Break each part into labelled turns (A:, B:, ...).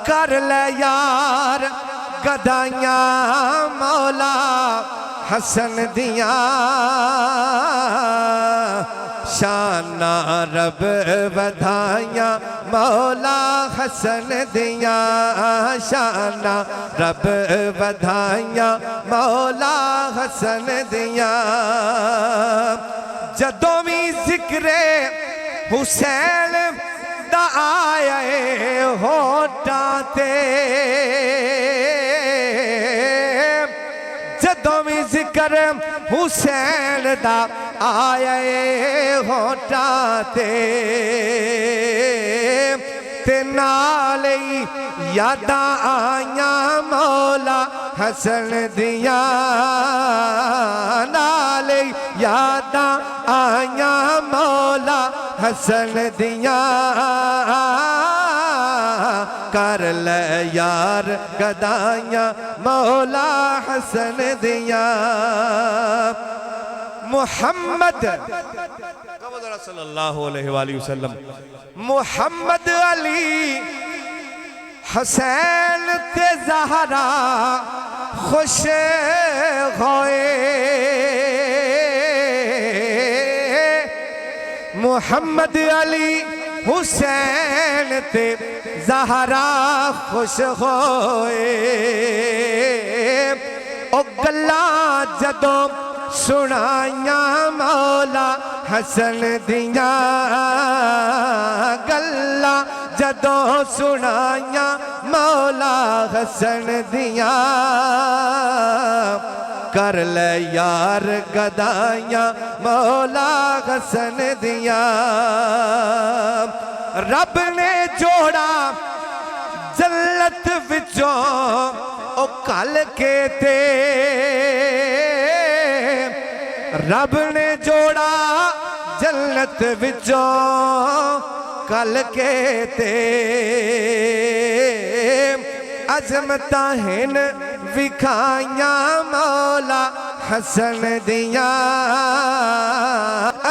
A: کر لے یار گدائیاں مولا حسن دیاں شانہ رب ودھائیاں مولا حسن دیاں شانہ رب ودھائیاں مولا حسن دیاں جدوں بھی ذکر حسین دا آئے ہوٹاں تے جدوں بھی ذکر حسین دا آئے ہوٹاں تے نالے یاداں آئیاں مولا حسن دیاں نالے یاداں آئیاں مولا حسن دیاں کر لے یار گدائیاں مولا حسن دیاں محمد صلی اللہ علیہ وآلہ وسلم محمد علی حسین تے زہرا خوش ہوئے محمد علی حسین تے زہرا خوش ہوئے او گلاں جدوں سنائیاں مولا حسن دیاں گلاں جدوں سنائیاں مولا حسن دیاں کر لے یار گدائیاں مولا حسن دیاں رب نے جوڑا جنت وچوں او کل کے تے رب نے جوڑا جنت وچوں کل کے تے عظمتاں ہن وکھائیاں مولا حسن دیاں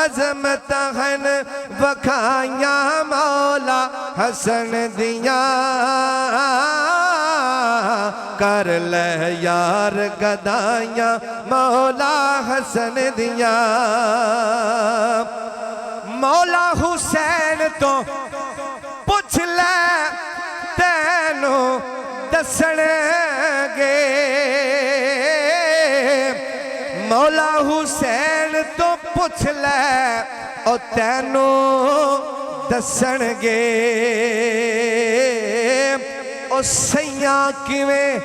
A: عظمتاں ہن وکھائیاں مولا حسن دیاں کر لے یار گدائیاں مولا حسن دیاں مولا حسین تو پوچھ لے تینوں دسن گے مولا حسین تو پوچھ لے او تینوں دسن گے او سیاں کیویں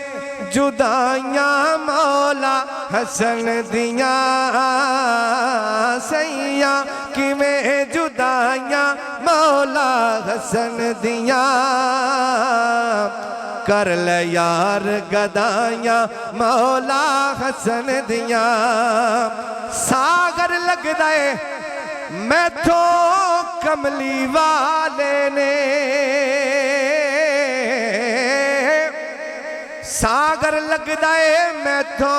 A: جدائیاں مولا حسن دیاں سیاں کیویں جدائیاں مولا حسن دیاں کر لے یار گدائیاں مولا حسن دیاں ساگر لگ دائے میں تو کملی والے نے ساگر لگ دائے میں تو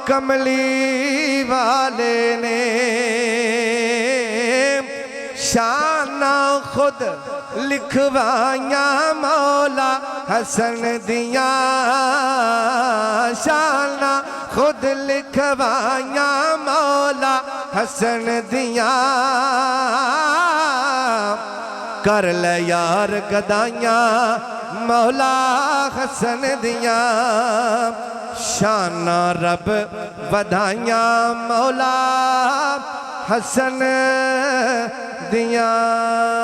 A: کملی والے نے شانہ خود لکھوائیاں مولا حسن دیاں شانہ خود لکھوائیاں مولا حسن دیاں کر لے یار گدائیاں مولا حسن دیاں شانہ رب ودھائیاں مولا حسن دیاں